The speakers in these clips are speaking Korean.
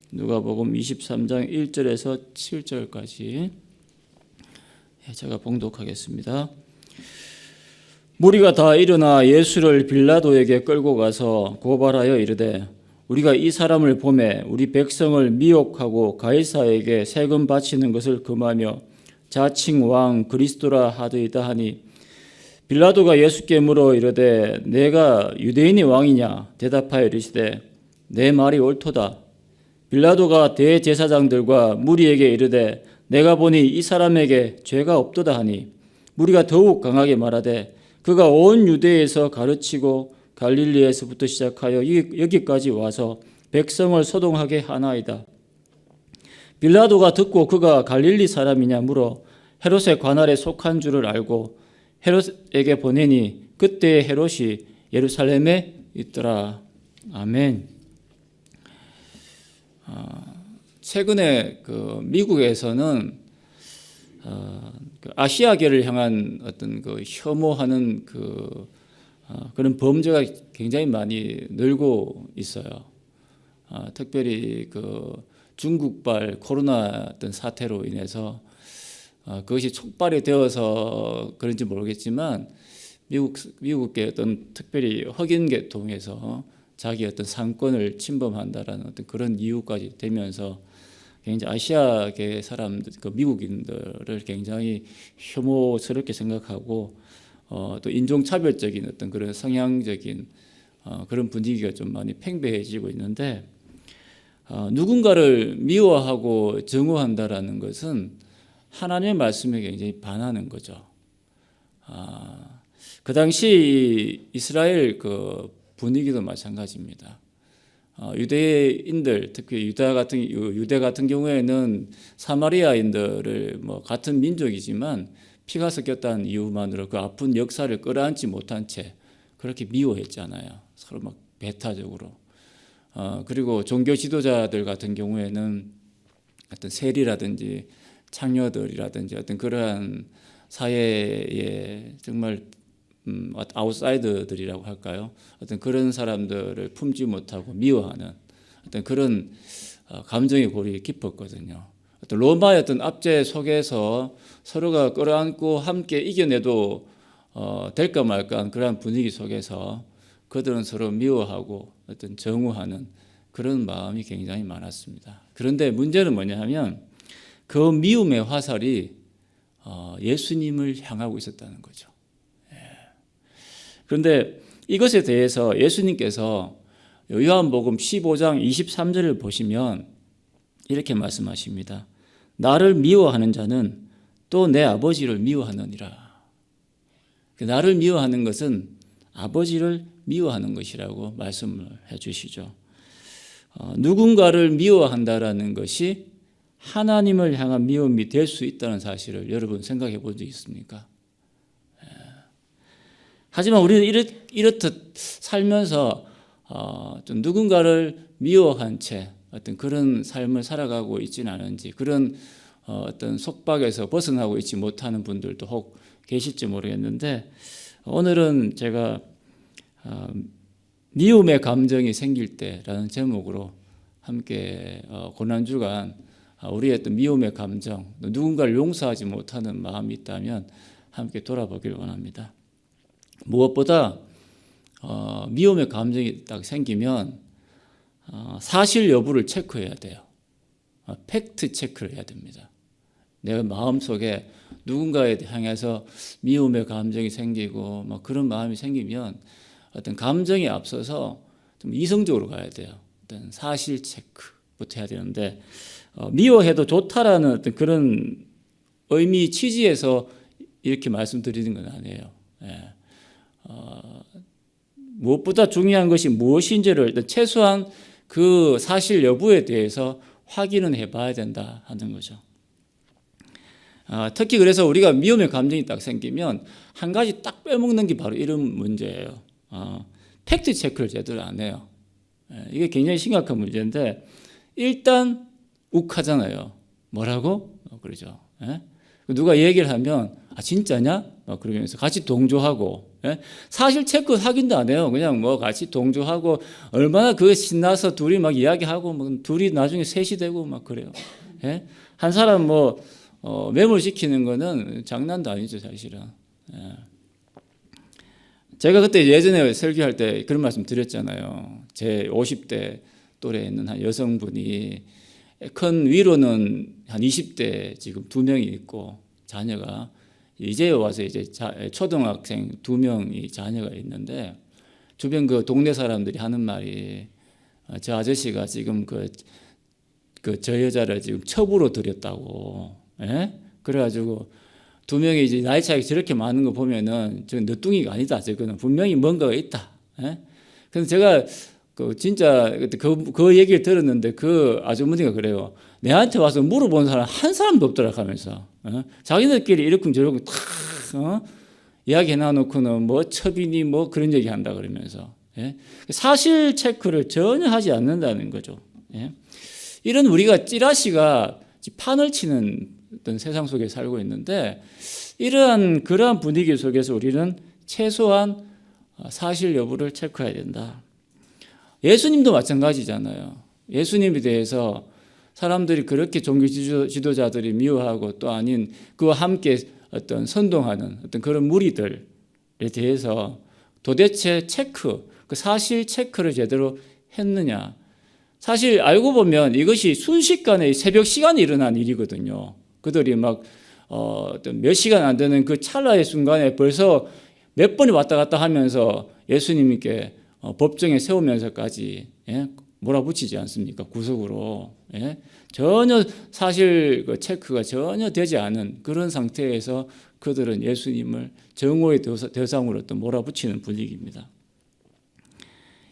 누가복음 23장 1절에서 7절까지 제가 봉독하겠습니다. 무리가 다 일어나 예수를 빌라도에게 끌고 가서 고발하여 이르되 우리가 이 사람을 보매 우리 백성을 미혹하고 가이사에게 세금 바치는 것을 금하며 자칭 왕 그리스도라 하더이다 하니 빌라도가 예수께 물어 이르되 내가 유대인의 왕이냐 대답하여 이르시되 내 말이 옳도다. 빌라도가 대제사장들과 무리에게 이르되 내가 보니 이 사람에게 죄가 없도다 하니 무리가 더욱 강하게 말하되 그가 온 유대에서 가르치고 갈릴리에서부터 시작하여 여기까지 와서 백성을 소동하게 하나이다. 빌라도가 듣고 그가 갈릴리 사람이냐 물어 헤롯의 관할에 속한 줄을 알고 헤롯에게 보내니 그때 헤롯이 예루살렘에 있더라. 아멘. 최근에 미국에서는 아시아계를 향한 어떤 혐오하는 그런 범죄가 굉장히 많이 늘고 있어요. 특별히 중국발 코로나 어떤 사태로 인해서 그것이 촉발이 되어서 그런지 모르겠지만 미국계 어떤 특별히 흑인 계통에서 자기 어떤 상권을 침범한다라는 어떤 그런 이유까지 되면서 굉장히 아시아계 사람들, 미국인들을 굉장히 혐오스럽게 생각하고 또 인종차별적인 어떤 그런 성향적인 그런 분위기가 좀 많이 팽배해지고 있는데 누군가를 미워하고 증오한다라는 것은 하나님의 말씀에 굉장히 반하는 거죠. 그 당시 이스라엘 분위기도 마찬가지입니다. 유대인들, 특히 유대 같은 경우에는 사마리아인들을 같은 민족이지만 피가 섞였다는 이유만으로 그 아픈 역사를 끌어안지 못한 채 그렇게 미워했잖아요. 서로 배타적으로. 그리고 종교 지도자들 같은 경우에는 어떤 세리라든지 창녀들이라든지 어떤 그러한 사회에 정말 아웃사이더들이라고 할까요? 어떤 그런 사람들을 품지 못하고 미워하는 어떤 그런 감정의 골이 깊었거든요. 어떤 로마의 어떤 압제 속에서 서로가 끌어안고 함께 이겨내도 될까 말까 그런 분위기 속에서 그들은 서로 미워하고 어떤 정오하는 그런 마음이 굉장히 많았습니다. 그런데 문제는 뭐냐 하면 그 미움의 화살이 예수님을 향하고 있었다는 거죠. 그런데 이것에 대해서 예수님께서 요한복음 15장 23절을 보시면 이렇게 말씀하십니다. 나를 미워하는 자는 또 내 아버지를 미워하느니라. 나를 미워하는 것은 아버지를 미워하는 것이라고 말씀을 해주시죠. 누군가를 미워한다라는 것이 하나님을 향한 미움이 될 수 있다는 사실을 여러분 생각해 본 적 있습니까? 하지만 우리는 이렇듯 살면서 좀 누군가를 미워한 채 어떤 그런 삶을 살아가고 있지는 않은지 그런 어떤 속박에서 벗어나고 있지 못하는 분들도 혹 계실지 모르겠는데 오늘은 제가 미움의 감정이 생길 때라는 제목으로 함께 고난주간 우리의 어떤 미움의 감정, 누군가를 용서하지 못하는 마음이 있다면 함께 돌아보길 원합니다. 무엇보다 미움의 감정이 딱 생기면 사실 여부를 체크해야 돼요. 팩트 체크를 해야 됩니다. 내 마음속에 누군가에 향해서 미움의 감정이 생기고 그런 마음이 생기면 어떤 감정에 앞서서 좀 이성적으로 가야 돼요. 어떤 사실 체크부터 해야 되는데 미워해도 좋다라는 어떤 그런 의미 취지에서 이렇게 말씀드리는 건 아니에요. 무엇보다 중요한 것이 무엇인지를 일단 최소한 그 사실 여부에 대해서 확인은 해봐야 된다 하는 거죠. 특히 그래서 우리가 미움의 감정이 딱 생기면 한 가지 딱 빼먹는 게 바로 이런 문제예요. 팩트 체크를 제대로 안 해요. 이게 굉장히 심각한 문제인데 일단 욱하잖아요. 뭐라고? 그러죠. 누가 얘기를 하면 진짜냐? 막 그러면서 같이 동조하고, 예? 사실 체크 확인도 안 해요. 그냥 뭐 같이 동조하고 얼마나 그거 신나서 둘이 막 이야기하고 뭐 둘이 나중에 셋이 되고 막 그래요. 예? 한 사람 뭐 매몰시키는 거는 장난도 아니죠, 사실은. 예. 제가 그때 예전에 설교할 때 그런 말씀 드렸잖아요. 제 50대 또래에 있는 한 여성분이 큰 위로는 한 20대 지금 2명이 있고 자녀가 이제 와서 이제 초등학생 2명이 자녀가 있는데 주변 그 동네 사람들이 하는 말이 저 아저씨가 지금 저 여자를 지금 첩으로 들였다고. 예? 그래가지고 2명이 이제 나이 차이가 저렇게 많은 거 보면은 저 늦둥이가 아니다. 저거는 분명히 뭔가가 있다. 예? 그래서 제가 진짜 그 얘기를 들었는데 그 아주머니가 그래요. 내한테 와서 물어본 사람 한 사람도 없더라 하면서 자기들끼리 이러쿵저러쿵 탁 이야기 해놔놓고는 뭐 첩이니 뭐 그런 얘기 한다 그러면서 사실 체크를 전혀 하지 않는다는 거죠. 이런 우리가 찌라시가 판을 치는 어떤 세상 속에 살고 있는데 그러한 분위기 속에서 우리는 최소한 사실 여부를 체크해야 된다. 예수님도 마찬가지잖아요. 예수님에 대해서 사람들이 그렇게 종교 지도자들이 미워하고 또 아닌 그와 함께 어떤 선동하는 어떤 그런 무리들에 대해서 도대체 그 사실 체크를 제대로 했느냐. 사실 알고 보면 이것이 순식간에 새벽 시간에 일어난 일이거든요. 그들이 막 어떤 몇 시간 안 되는 그 찰나의 순간에 벌써 몇 번이 왔다 갔다 하면서 예수님께 법정에 세우면서까지 몰아붙이지 않습니까? 구속으로. 전혀 사실 그 체크가 전혀 되지 않은 그런 상태에서 그들은 예수님을 정오의 대상으로 또 몰아붙이는 분위기입니다.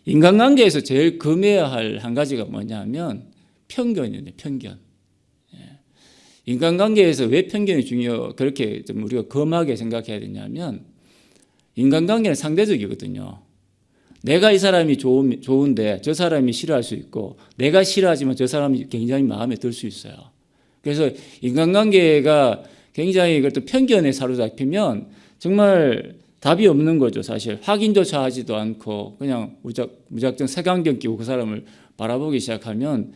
인간관계에서 제일 금해야 할 한 가지가 뭐냐면 편견이에요. 편견. 인간관계에서 왜 편견이 그렇게 좀 우리가 검하게 생각해야 되냐면 인간관계는 상대적이거든요. 내가 이 사람이 좋은데 저 사람이 싫어할 수 있고 내가 싫어하지만 저 사람이 굉장히 마음에 들 수 있어요. 그래서 인간관계가 굉장히 편견에 사로잡히면 정말 답이 없는 거죠. 사실 확인조차 하지도 않고 그냥 무작정 색안경 끼고 그 사람을 바라보기 시작하면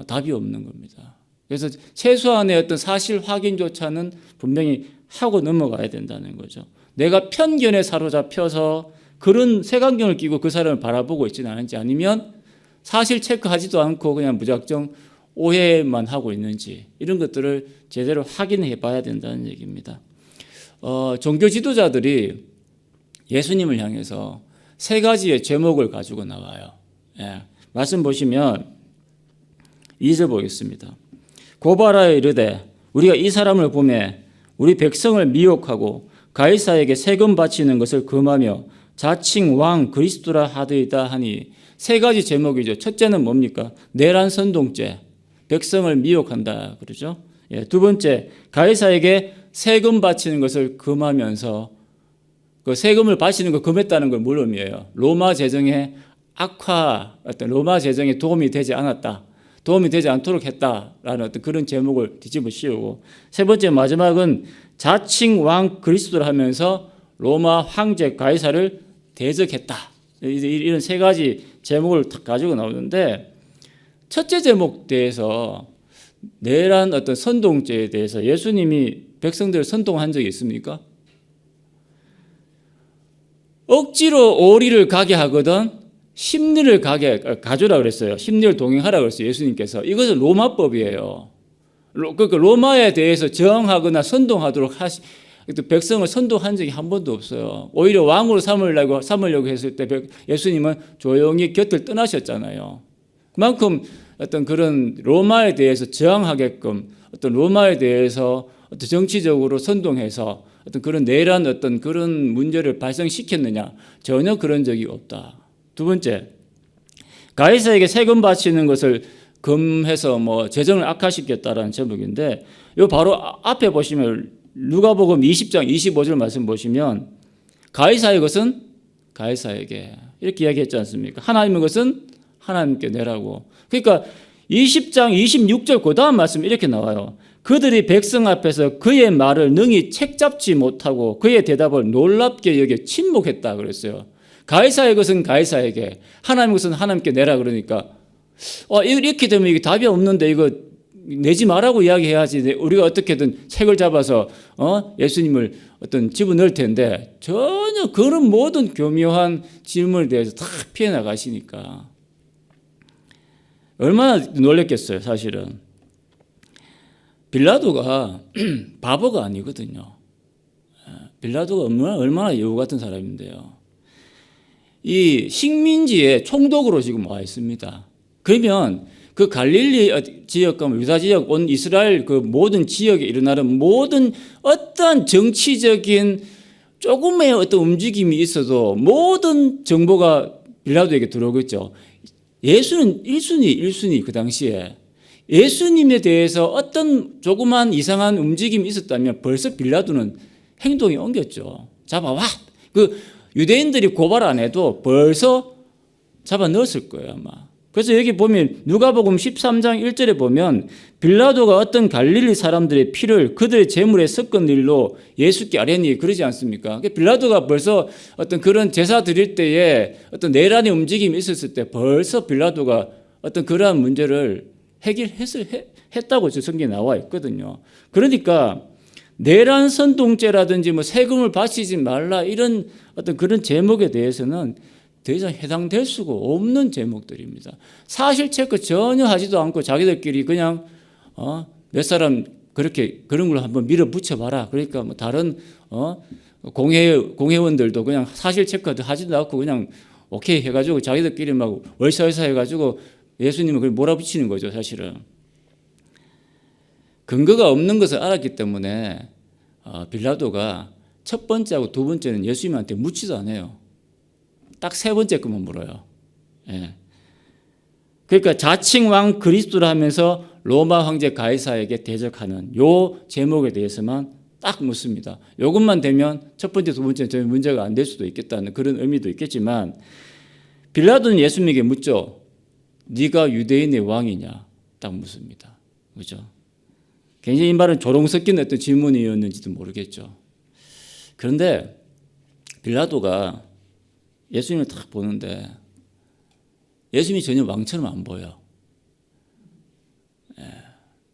답이 없는 겁니다. 그래서 최소한의 어떤 사실 확인조차는 분명히 하고 넘어가야 된다는 거죠. 내가 편견에 사로잡혀서 그런 색안경을 끼고 그 사람을 바라보고 있지는 않은지 아니면 사실 체크하지도 않고 그냥 무작정 오해만 하고 있는지 이런 것들을 제대로 확인해 봐야 된다는 얘기입니다. 종교 지도자들이 예수님을 향해서 3가지의 제목을 가지고 나와요. 말씀 보시면 2절 보겠습니다. 고발하여 이르되 우리가 이 사람을 보매 우리 백성을 미혹하고 가이사에게 세금 바치는 것을 금하며 자칭 왕 그리스도라 하더이다 하니 3가지 제목이죠. 첫째는 뭡니까? 내란 선동죄, 백성을 미혹한다 그러죠. 2번째, 가이사에게 세금 바치는 것을 금하면서 그 세금을 바치는 걸 금했다는 걸 뭘 의미해요? 로마 재정에 로마 재정에 도움이 되지 않았다. 도움이 되지 않도록 했다라는 어떤 그런 제목을 뒤집어 씌우고 3번째 마지막은 자칭 왕 그리스도를 하면서 로마 황제 가이사를 대적했다. 이런 3가지 제목을 가지고 나오는데 첫째 제목 대해서 내란 어떤 선동죄에 대해서 예수님이 백성들을 선동한 적이 있습니까? 억지로 오리를 가게 하거든 심리를 가져라 그랬어요. 심리를 동행하라 그랬어요. 예수님께서. 이것은 로마법이에요. 그러니까 로마에 대해서 저항하거나 선동하도록 백성을 선동한 적이 한 번도 없어요. 오히려 왕으로 삼으려고 했을 때 예수님은 조용히 곁을 떠나셨잖아요. 그만큼 어떤 그런 로마에 대해서 저항하게끔 어떤 로마에 대해서 어떤 정치적으로 선동해서 어떤 그런 내란 어떤 그런 문제를 발생시켰느냐? 전혀 그런 적이 없다. 2번째, 가이사에게 세금 바치는 것을 금해서 재정을 악화시켰다라는 제목인데 요 바로 앞에 보시면 누가복음 20장 25절 말씀 보시면 가이사의 것은 가이사에게 이렇게 이야기했지 않습니까? 하나님의 것은 하나님께 내라고. 그러니까 20장 26절 그 다음 말씀 이렇게 나와요. 그들이 백성 앞에서 그의 말을 능히 책잡지 못하고 그의 대답을 놀랍게 여겨 침묵했다 그랬어요. 가이사의 것은 가이사에게, 하나님의 것은 하나님께 내라 그러니까 이렇게 되면 이게 답이 없는데 이거 내지 말라고 이야기해야지 우리가 어떻게든 책을 잡아서 예수님을 어떤 집어넣을 텐데 전혀 그런 모든 교묘한 질문에 대해서 다 피해 나가시니까 얼마나 놀랬겠어요. 사실은 빌라도가 바보가 아니거든요. 빌라도가 얼마나 여우 같은 사람인데요. 이 식민지에 총독으로 지금 와 있습니다. 그러면 그 갈릴리 지역과 유다 지역, 온 이스라엘 그 모든 지역에 일어나는 모든 어떠한 정치적인 조금의 어떤 움직임이 있어도 모든 정보가 빌라도에게 들어오겠죠. 예수는 1순위 그 당시에 예수님에 대해서 어떤 조그만 이상한 움직임이 있었다면 벌써 빌라도는 행동이 옮겼죠. 잡아와. 그 유대인들이 고발 안 해도 벌써 잡아 넣었을 거예요, 아마. 그래서 여기 보면 누가복음 13장 1절에 보면 빌라도가 어떤 갈릴리 사람들의 피를 그들의 제물에 섞은 일로 예수께 아뢰니 그러지 않습니까? 빌라도가 벌써 어떤 그런 제사 드릴 때에 어떤 내란의 움직임이 있었을 때 벌써 빌라도가 어떤 그러한 문제를 해결했다고 성경에 나와 있거든요. 그러니까 내란 선동죄라든지 뭐 세금을 바치지 말라 이런 어떤 그런 제목에 대해서는 더 이상 해당될 수가 없는 제목들입니다. 사실 체크 전혀 하지도 않고 자기들끼리 그냥 몇 사람 그렇게 그런 걸 한번 밀어붙여 봐라. 그러니까 뭐 다른 공회원들도 그냥 사실 체크도 하지도 않고 그냥 오케이 해가지고 자기들끼리 막 월사월사 해가지고 예수님을 그걸 몰아붙이는 거죠. 사실은 근거가 없는 것을 알았기 때문에 빌라도가 첫 번째하고 두 번째는 예수님한테 묻지도 않아요. 딱 세 번째 것만 물어요. 예. 그러니까 자칭 왕 그리스도라 하면서 로마 황제 가이사에게 대적하는 요 제목에 대해서만 딱 묻습니다. 이것만 되면 첫 번째, 두 번째는 전혀 문제가 안 될 수도 있겠다는 그런 의미도 있겠지만 빌라도는 예수님에게 묻죠. 네가 유대인의 왕이냐? 딱 묻습니다. 그렇죠? 굉장히 이 말은 조롱 섞인 어떤 질문이었는지도 모르겠죠. 그런데 빌라도가 예수님을 딱 보는데 예수님이 전혀 왕처럼 안 보여.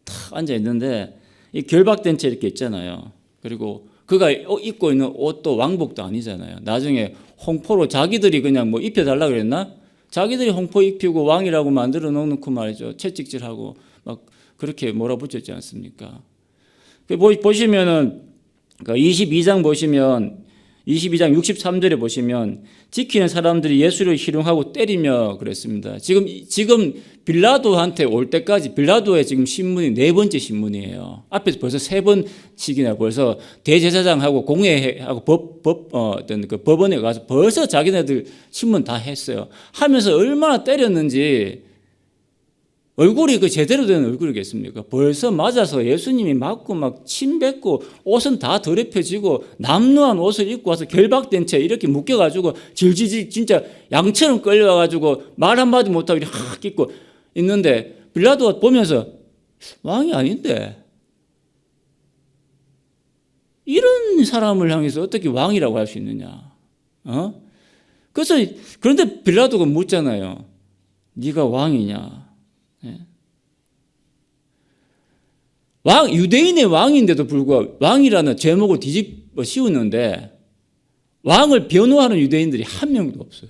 딱 앉아 있는데 이 결박된 채 이렇게 있잖아요. 그리고 그가 입고 있는 옷도 왕복도 아니잖아요. 나중에 홍포로 자기들이 그냥 뭐 입혀달라 그랬나? 자기들이 홍포 입히고 왕이라고 만들어 놓고 말이죠. 채찍질하고 막 그렇게 몰아붙였지 않습니까? 보시면은 22장 보시면 22장 63절에 보시면 지키는 사람들이 예수를 희롱하고 때리며 그랬습니다. 지금 빌라도한테 올 때까지 빌라도의 지금 신문이 네 번째 신문이에요. 앞에서 벌써 세 번씩이나 벌써 대제사장하고 공회하고 어떤 그 법원에 가서 벌써 자기네들 신문 다 했어요. 하면서 얼마나 때렸는지 얼굴이 그 제대로 된 얼굴이겠습니까? 벌써 맞아서 예수님이 맞고 막 침 뱉고 옷은 다 더럽혀지고 남루한 옷을 입고 와서 결박된 채 이렇게 묶여가지고 질질질 진짜 양처럼 끌려와가지고 말 한마디 못하고 이렇게 확 입고 있는데 빌라도가 보면서 왕이 아닌데 이런 사람을 향해서 어떻게 왕이라고 할 수 있느냐? 그래서 그런데 빌라도가 묻잖아요. 네가 왕이냐? 유대인의 왕인데도 불구하고 왕이라는 제목을 뒤집어 씌우는데 왕을 변호하는 유대인들이 한 명도 없어요.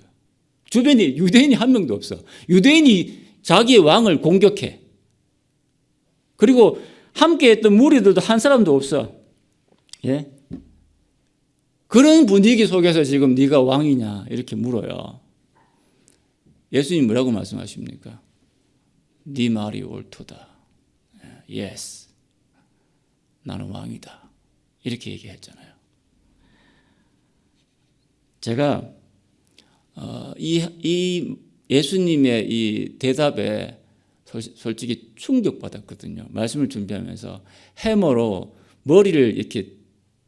주변에 유대인이 한 명도 없어. 유대인이 자기의 왕을 공격해. 그리고 함께 했던 무리들도 한 사람도 없어. 예? 그런 분위기 속에서 지금 네가 왕이냐 이렇게 물어요. 예수님 뭐라고 말씀하십니까? 네 말이 옳도다. Yes. 나는 왕이다. 이렇게 얘기했잖아요. 제가 이 예수님의 이 대답에 솔직히 충격받았거든요. 말씀을 준비하면서 해머로 머리를 이렇게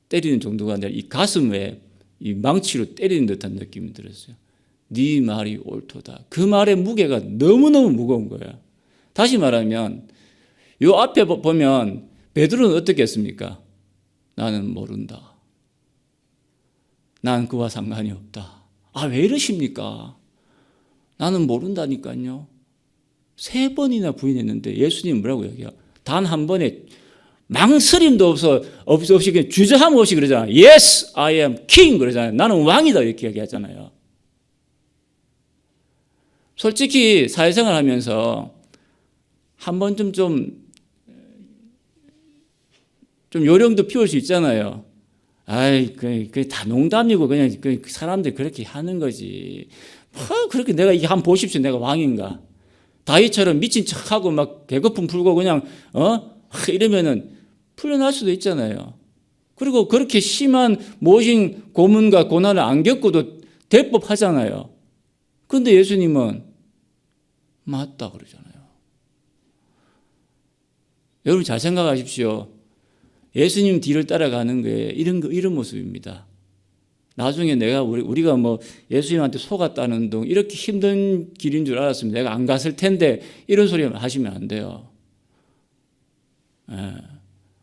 때리는 정도가 아니라 이 가슴에 이 망치로 때리는 듯한 느낌이 들었어요. 네 말이 옳도다. 그 말의 무게가 너무너무 무거운 거예요. 다시 말하면 요 앞에 보면 베드로는 어떻게 했습니까? 나는 모른다. 난 그와 상관이 없다. 아, 왜 이러십니까? 나는 모른다니까요. 3번이나 부인했는데 예수님 뭐라고 얘기해요? 단 한 번에 망설임도 없이 그냥 주저함 없이 그러잖아요. Yes, I am king 그러잖아요. 나는 왕이다 이렇게 얘기하잖아요. 솔직히 사회생활 하면서 한 번쯤 좀 요령도 피울 수 있잖아요. 아이, 그게 다 농담이고 그냥 사람들이 그렇게 하는 거지. 그렇게 내가 이게 한번 보십시오. 내가 왕인가. 다윗처럼 미친 척하고 막 배고픔 풀고 그냥 이러면은 풀려날 수도 있잖아요. 그리고 그렇게 심한 모진 고문과 고난을 안 겪고도 대법하잖아요. 그런데 예수님은 맞다 그러잖아요. 여러분 잘 생각하십시오. 예수님 뒤를 따라가는 게 이런 모습입니다. 나중에 우리가 뭐 예수님한테 속았다는 둥 이렇게 힘든 길인 줄 알았으면 내가 안 갔을 텐데 이런 소리 하시면 안 돼요.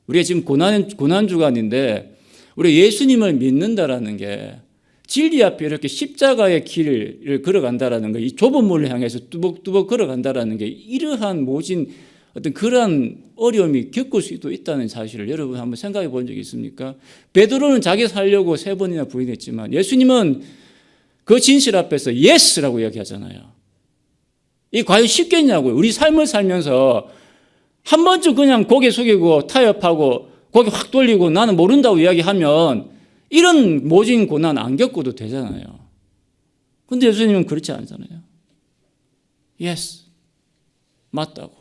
우리가 지금 고난 주간인데 우리 예수님을 믿는다라는 게 진리 앞에 이렇게 십자가의 길을 걸어간다라는 거, 이 좁은 문을 향해서 뚜벅뚜벅 걸어간다라는 게 이러한 모진 어떤 그러한 어려움이 겪을 수도 있다는 사실을 여러분 한번 생각해 본 적이 있습니까? 베드로는 자기 살려고 3번이나 부인했지만 예수님은 그 진실 앞에서 예스라고 이야기하잖아요. 이 과연 쉽겠냐고요. 우리 삶을 살면서 한 번쯤 그냥 고개 숙이고 타협하고 고개 확 돌리고 나는 모른다고 이야기하면 이런 모진 고난 안 겪어도 되잖아요. 그런데 예수님은 그렇지 않잖아요. 예스, 맞다고.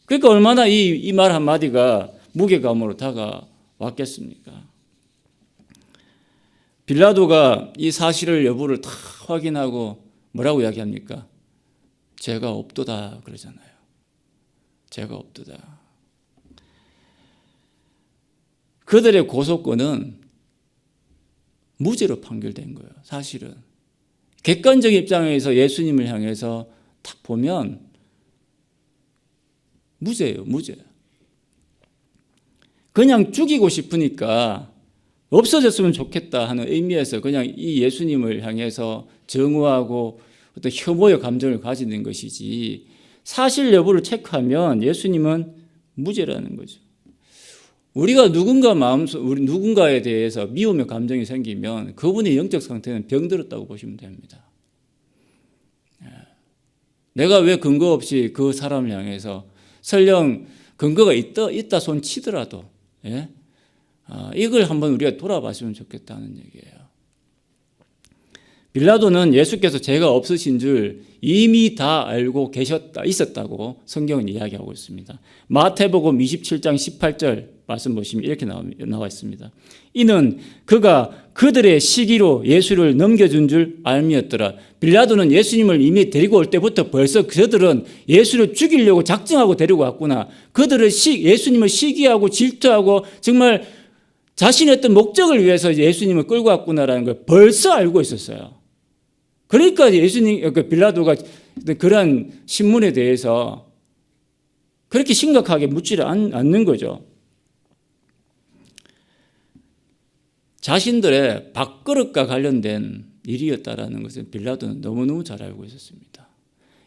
그러니까 얼마나 이 말 한마디가 무게감으로 다가왔겠습니까? 빌라도가 이 사실을 여부를 다 확인하고 뭐라고 이야기합니까? 죄가 없도다 그러잖아요. 죄가 없도다. 그들의 고소권은 무죄로 판결된 거예요. 사실은. 객관적인 입장에서 예수님을 향해서 딱 보면 무죄예요. 무죄. 그냥 죽이고 싶으니까 없어졌으면 좋겠다 하는 의미에서 그냥 이 예수님을 향해서 정오하고 어떤 혐오의 감정을 가지는 것이지 사실 여부를 체크하면 예수님은 무죄라는 거죠. 우리가 누군가에 대해서 미움의 감정이 생기면 그분의 영적 상태는 병들었다고 보시면 됩니다. 내가 왜 근거 없이 그 사람을 향해서 설령 근거가 있다 손 치더라도 이걸 한번 우리가 돌아봤으면 좋겠다는 얘기예요. 빌라도는 예수께서 죄가 없으신 줄 이미 다 알고 있었다고 성경은 이야기하고 있습니다. 마태복음 27장 18절 말씀 보시면 이렇게 나와 있습니다. 이는 그가 그들의 시기로 예수를 넘겨준 줄 알미였더라. 빌라도는 예수님을 이미 데리고 올 때부터 벌써 그들은 예수를 죽이려고 작정하고 데리고 왔구나. 그들은 예수님을 시기하고 질투하고 정말 자신의 어떤 목적을 위해서 예수님을 끌고 왔구나라는 걸 벌써 알고 있었어요. 그러니까 빌라도가 그러한 신문에 대해서 그렇게 심각하게 묻지를 않는 거죠. 자신들의 밥그릇과 관련된 일이었다라는 것을 빌라도는 너무너무 잘 알고 있었습니다.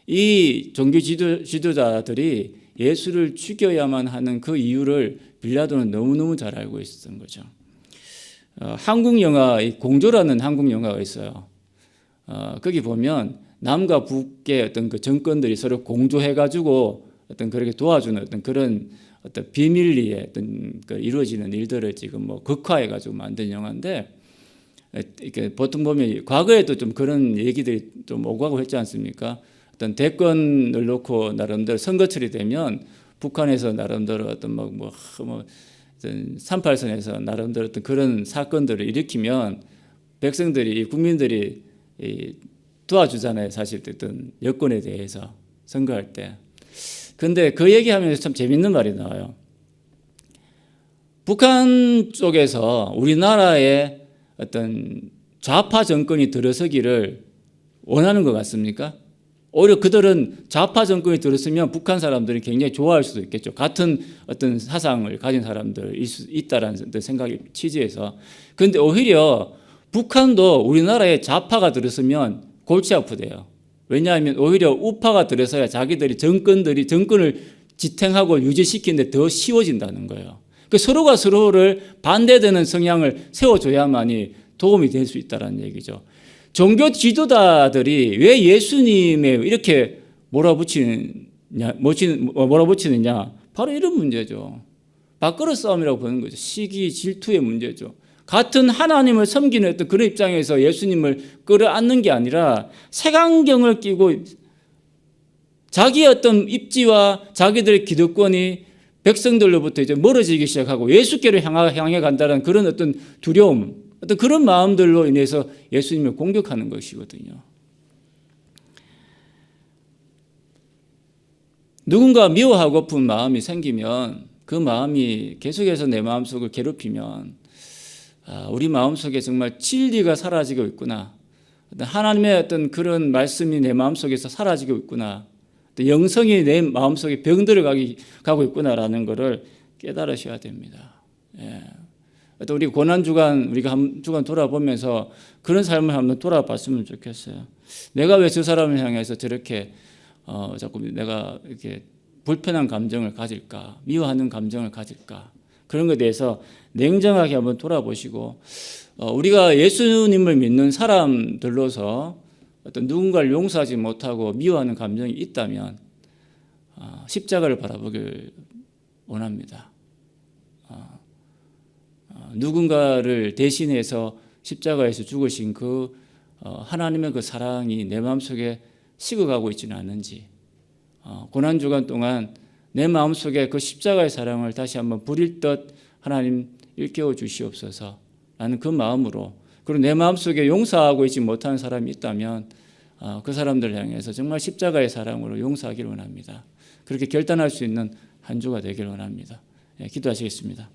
이 종교 지도자들이 예수를 죽여야만 하는 그 이유를 빌라도는 너무너무 잘 알고 있었던 거죠. 한국 영화 공조라는 한국 영화가 있어요. 거기 보면 남과 북의 어떤 그 정권들이 서로 공조해가지고 어떤 그렇게 도와주는 어떤 그런 어떤 비밀리에 어떤 그 이루어지는 일들을 지금 뭐 극화해가지고 만든 영화인데 이렇게 보통 보면 과거에도 좀 그런 얘기들이 좀 오고 가고 했지 않습니까? 어떤 대권을 놓고 나름대로 선거철이 되면 북한에서 나름대로 어떤 뭐 38선에서 나름대로 어떤 그런 사건들을 일으키면 백성들이 국민들이 도와주잖아요. 사실 어떤 여권에 대해서 선거할 때. 그런데 그 얘기하면서 참 재밌는 말이 나와요. 북한 쪽에서 우리나라의 어떤 좌파 정권이 들어서기를 원하는 것 같습니까? 오히려 그들은 좌파 정권이 들었으면 북한 사람들이 굉장히 좋아할 수도 있겠죠. 같은 어떤 사상을 가진 사람들이 있다라는 생각이 취지에서. 그런데 오히려 북한도 우리나라에 좌파가 들었으면 골치 아프대요. 왜냐하면 오히려 우파가 들어서야 자기들이 정권을 지탱하고 유지시키는데 더 쉬워진다는 거예요. 그 서로가 서로를 반대되는 성향을 세워줘야만이 도움이 될 수 있다는 얘기죠. 종교 지도자들이 왜 예수님에 이렇게 몰아붙이느냐? 바로 이런 문제죠. 밥그릇 싸움이라고 보는 거죠. 시기, 질투의 문제죠. 같은 하나님을 섬기는 어떤 그런 입장에서 예수님을 끌어안는 게 아니라 색안경을 끼고 자기의 어떤 입지와 자기들의 기득권이 백성들로부터 이제 멀어지기 시작하고 예수께로 향해 간다는 그런 어떤 두려움, 어떤 그런 마음들로 인해서 예수님을 공격하는 것이거든요. 누군가 미워하고픈 마음이 생기면 그 마음이 계속해서 내 마음속을 괴롭히면 우리 마음속에 정말 진리가 사라지고 있구나. 하나님의 어떤 그런 말씀이 내 마음속에서 사라지고 있구나. 영성이 내 마음속에 병들어 가고 있구나라는 것을 깨달으셔야 됩니다. 예. 또 우리 고난주간 우리가 한 주간 돌아보면서 그런 삶을 한번 돌아봤으면 좋겠어요. 내가 왜 저 사람을 향해서 저렇게 자꾸 내가 이렇게 불편한 감정을 가질까, 미워하는 감정을 가질까, 그런 것에 대해서 냉정하게 한번 돌아보시고 우리가 예수님을 믿는 사람들로서 어떤 누군가를 용서하지 못하고 미워하는 감정이 있다면 십자가를 바라보길 원합니다. 누군가를 대신해서 십자가에서 죽으신 그 하나님의 그 사랑이 내 마음속에 식어가고 있지는 않은지, 고난주간 동안 내 마음속에 그 십자가의 사랑을 다시 한번 부릴 듯 하나님 일깨워 주시옵소서 라는 그 마음으로, 그리고 내 마음속에 용서하고 있지 못하는 사람이 있다면 그 사람들을 향해서 정말 십자가의 사랑으로 용서하기를 원합니다. 그렇게 결단할 수 있는 한 주가 되기를 원합니다. 기도하시겠습니다.